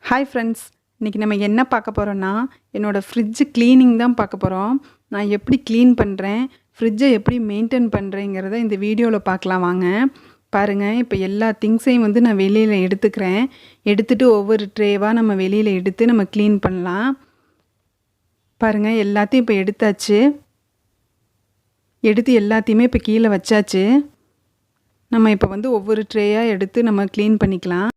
Hi friends, இன்றைக்கி நம்ம என்ன பார்க்க போகிறோன்னா என்னோடய ஃப்ரிட்ஜு க்ளீனிங் தான் பார்க்க போகிறோம். நான் எப்படி க்ளீன் பண்ணுறேன், ஃப்ரிட்ஜை எப்படி மெயின்டைன் பண்ணுறேங்கிறத இந்த வீடியோவில் பார்க்கலாம் வாங்க. பாருங்கள், இப்போ எல்லா திங்ஸையும் வந்து நான் வெளியில் எடுத்துக்கிறேன். எடுத்துகிட்டு ஒவ்வொரு ட்ரேவாக நம்ம வெளியில் எடுத்து நம்ம க்ளீன் பண்ணலாம். பாருங்கள், எல்லாத்தையும் இப்போ எடுத்தாச்சு. எடுத்து எல்லாத்தையுமே இப்போ கீழே வச்சாச்சு. நம்ம இப்போ வந்து ஒவ்வொரு ட்ரேயாக எடுத்து நம்ம க்ளீன் பண்ணிக்கலாம்.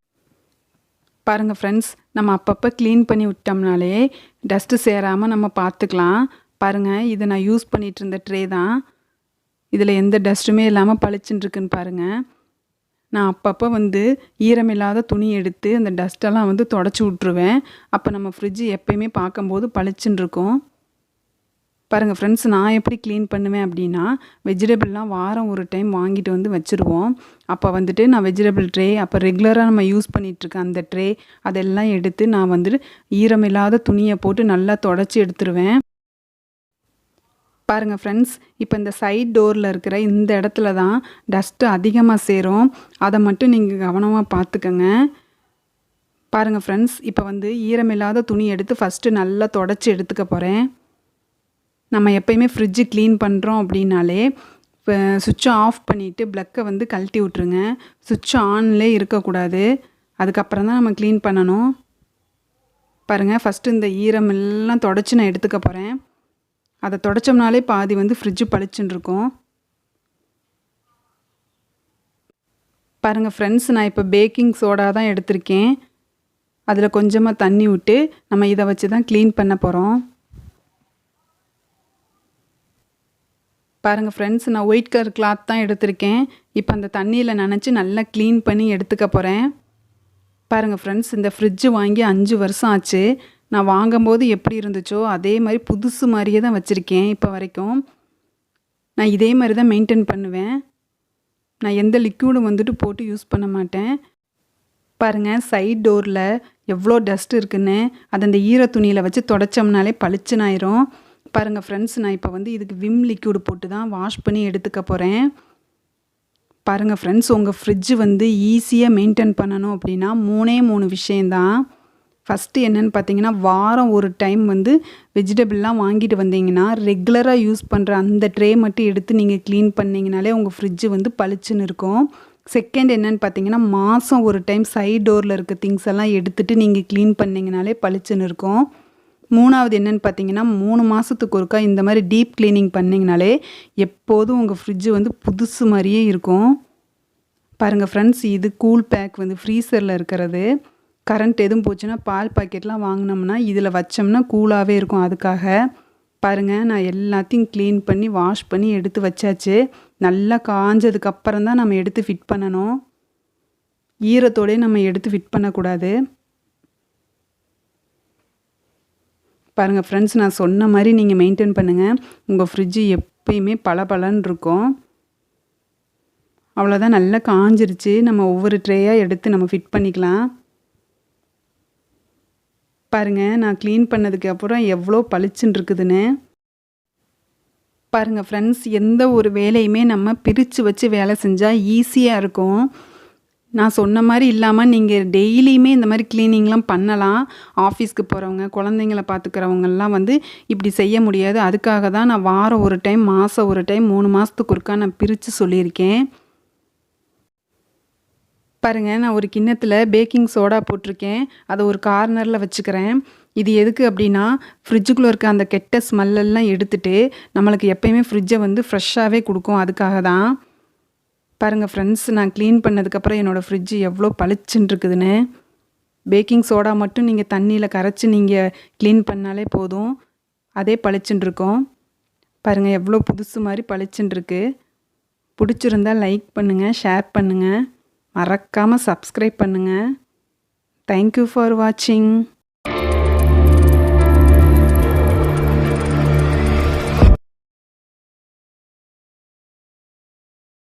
பாருங்கள் ஃப்ரெண்ட்ஸ், நம்ம அப்பப்போ க்ளீன் பண்ணி விட்டோம்னாலே டஸ்ட்டு சேராமல் நம்ம பார்த்துக்கலாம். பாருங்கள், இது நான் யூஸ் பண்ணிகிட்டு இருந்த ட்ரே தான். இதில் எந்த டஸ்ட்டுமே இல்லாமல் பளிச்சுன்னு இருக்குன்னு பாருங்கள். நான் அப்பப்போ வந்து ஈரமில்லாத துணி எடுத்து அந்த டஸ்ட்டெல்லாம் வந்து தொடச்சி விட்ருவேன். அப்போ நம்ம ஃப்ரிட்ஜு எப்போயுமே பார்க்கும்போது பளிச்சுன்னு இருக்கும். பாருங்கள் ஃப்ரெண்ட்ஸ், நான் எப்படி க்ளீன் பண்ணுவேன் அப்படின்னா, வெஜிடபிள்லாம் வாரம் ஒரு டைம் வாங்கிட்டு வந்து வச்சுருவோம். அப்போ வந்துட்டு நான் வெஜிடபிள் ட்ரே, அப்போ ரெகுலராக நம்ம யூஸ் பண்ணிகிட்ருக்க அந்த ட்ரே, அதெல்லாம் எடுத்து நான் வந்துட்டு ஈரமில்லாத துணியை போட்டு நல்லா தொடச்சி எடுத்துருவேன். பாருங்கள் ஃப்ரெண்ட்ஸ், இப்போ இந்த சைட் டோரில் இருக்கிற இந்த இடத்துல தான் டஸ்ட்டு அதிகமாக சேரும். அதை மட்டும் நீங்கள் கவனமாக பார்த்துக்கங்க. பாருங்கள் ஃப்ரெண்ட்ஸ், இப்போ வந்து ஈரமில்லாத துணி எடுத்து ஃபஸ்ட்டு நல்லா தொடச்சி எடுத்துக்க போகிறேன். நம்ம எப்போயுமே ஃப்ரிட்ஜு க்ளீன் பண்ணுறோம் அப்படின்னாலே இப்போ சுவிட்சை ஆஃப் பண்ணிவிட்டு ப்ளக்கை வந்து கழட்டி விட்ருங்க. சுவிட்ச் ஆன்லேயே இருக்கக்கூடாது. அதுக்கப்புறம் தான் நம்ம க்ளீன் பண்ணணும். பாருங்கள், ஃபஸ்ட்டு இந்த ஈரமெல்லாம் தொடச்சி நான் எடுத்துக்க போகிறேன். அதை தொடச்சோம்னாலே பாதி வந்து ஃப்ரிட்ஜு பளிச்சுன்னு இருக்கும். பாருங்கள் ஃப்ரெண்ட்ஸ், நான் இப்போ பேக்கிங் சோடா தான் எடுத்திருக்கேன். அதில் கொஞ்சமாக தண்ணி விட்டு நம்ம இதை வச்சு தான் க்ளீன் பண்ண போகிறோம். பாருங்கள் ஃப்ரெண்ட்ஸ், நான் ஒயிட் கலர் கிளாத் தான் எடுத்திருக்கேன். இப்போ அந்த தண்ணியில் நனைச்சி நல்லா க்ளீன் பண்ணி எடுத்துக்க போகிறேன். பாருங்கள் ஃப்ரெண்ட்ஸ், இந்த ஃப்ரிட்ஜு வாங்கி 5 வருஷம் ஆச்சு. நான் வாங்கும்போது எப்படி இருந்துச்சோ அதே மாதிரி புதுசு மாதிரியே தான் வச்சுருக்கேன். இப்போ வரைக்கும் நான் இதே மாதிரி தான் மெயின்டைன் பண்ணுவேன். நான் எந்த லிக்யூடும் வந்துட்டு போட்டு யூஸ் பண்ண மாட்டேன். பாருங்கள், சைட் டோரில் எவ்வளோ டஸ்ட் இருக்குன்னு அதை அந்த ஈர துணியில் வச்சு தொடச்சோம்னாலே பளிச்சுன்னு ஆயிரும். பாருங்கள் ஃப்ரெண்ட்ஸ், நான் இப்போ வந்து இதுக்கு விம் லிக்யூடு போட்டு தான் வாஷ் பண்ணி எடுத்துக்க போகிறேன். பாருங்கள் ஃப்ரெண்ட்ஸ், உங்கள் ஃப்ரிட்ஜு வந்து ஈஸியாக மெயின்டைன் பண்ணணும் அப்படின்னா 3 விஷயந்தான். ஃபஸ்ட்டு என்னென்னு பார்த்தீங்கன்னா, வாரம் ஒரு டைம் வந்து வெஜிடபிள்லாம் வாங்கிட்டு வந்தீங்கன்னா ரெகுலராக யூஸ் பண்ணுற அந்த ட்ரே மட்டும் எடுத்து நீங்கள் க்ளீன் பண்ணிங்கனாலே உங்கள் ஃப்ரிட்ஜு வந்து பளிச்சுன்னு இருக்கும். செகண்ட் என்னென்னு பார்த்தீங்கன்னா, மாதம் ஒரு டைம் சைட் டோரில் இருக்க திங்ஸ் எல்லாம் எடுத்துகிட்டு நீங்கள் க்ளீன் பண்ணிங்கனாலே பளிச்சுன்னு இருக்கும். 3வது என்னென்னு பார்த்தீங்கன்னா, 3 மாதத்துக்கு ஒருக்கா இந்த மாதிரி டீப் க்ளீனிங் பண்ணிங்கனாலே எப்போதும் உங்கள் ஃப்ரிட்ஜு வந்து புதுசு மாதிரியே இருக்கும். பாருங்கள் ஃப்ரெண்ட்ஸ், இது கூல் பேக் வந்து ஃப்ரீசரில் இருக்கிறது. கரண்ட் எதுவும் போச்சுன்னா பால் பாக்கெட்லாம் வாங்கினோம்னா இதில் வச்சோம்னா கூலாகவே இருக்கும். அதுக்காக பாருங்கள், நான் எல்லாத்தையும் க்ளீன் பண்ணி வாஷ் பண்ணி எடுத்து வச்சாச்சு. நல்லா காஞ்சதுக்கப்புறம் தான் நம்ம எடுத்து ஃபிட் பண்ணணும். ஈரத்தோடய நம்ம எடுத்து ஃபிட் பண்ணக்கூடாது. பாருங்கள் ஃப்ரெண்ட்ஸ், நான் சொன்ன மாதிரி நீங்கள் மெயின்டைன் பண்ணுங்கள். உங்கள் ஃப்ரிட்ஜு எப்பயுமே பளபளன்னு இருக்கும். அவ்வளோதான், நல்லா காஞ்சிருச்சு. நம்ம ஒவ்வொரு ட்ரேயாக எடுத்து நம்ம ஃபிட் பண்ணிக்கலாம். பாருங்கள், நான் க்ளீன் பண்ணதுக்கு அப்புறம் எவ்வளோ பளிச்சுன்னு இருக்குதுன்னு. பாருங்கள் ஃப்ரெண்ட்ஸ், எந்த ஒரு வேலையுமே நம்ம பிரித்து வச்சு வேலை செஞ்சால் ஈஸியாக இருக்கும். நான் சொன்ன மாதிரி இல்லாமல் நீங்கள் டெய்லியுமே இந்த மாதிரி க்ளீனிங்லாம் பண்ணலாம். ஆஃபீஸ்க்கு போகிறவங்க, குழந்தைங்கள பார்த்துக்கிறவங்கெல்லாம் வந்து இப்படி செய்ய முடியாது. அதுக்காக தான் நான் வாரம் ஒரு டைம், மாதம் ஒரு டைம், 3 மாதத்துக்கு ஒருக்கா நான் பிரித்து சொல்லியிருக்கேன். பாருங்கள், நான் ஒரு கிண்ணத்தில் பேக்கிங் சோடா போட்டிருக்கேன். அதை ஒரு கார்னரில் வச்சுக்கிறேன். இது எதுக்கு அப்படின்னா, ஃப்ரிட்ஜுக்குள்ளே இருக்க அந்த கெட்ட ஸ்மெல்லெல்லாம் எடுத்துகிட்டு நம்மளுக்கு எப்போயுமே ஃப்ரிட்ஜை வந்து ஃப்ரெஷ்ஷாகவே கொடுக்கும். அதுக்காக தான். பாருங்கள் ஃப்ரெண்ட்ஸ், நான் க்ளீன் பண்ணதுக்கப்புறம் என்னோடய ஃப்ரிட்ஜு எவ்வளோ பளிச்சுன்னு இருக்குதுன்னு. பேக்கிங் சோடா மட்டும் நீங்கள் தண்ணியில் கரைச்சி நீங்கள் க்ளீன் பண்ணாலே போதும், அதே பளிச்சுன்னு இருக்கும். பாருங்கள், எவ்வளோ புதுசு மாதிரி பளிச்சுன்னு இருக்குது. பிடிச்சிருந்தால் லைக் பண்ணுங்கள், ஷேர் பண்ணுங்கள், மறக்காமல் சப்ஸ்கிரைப் பண்ணுங்கள். தேங்க்யூ ஃபார் வாட்சிங்.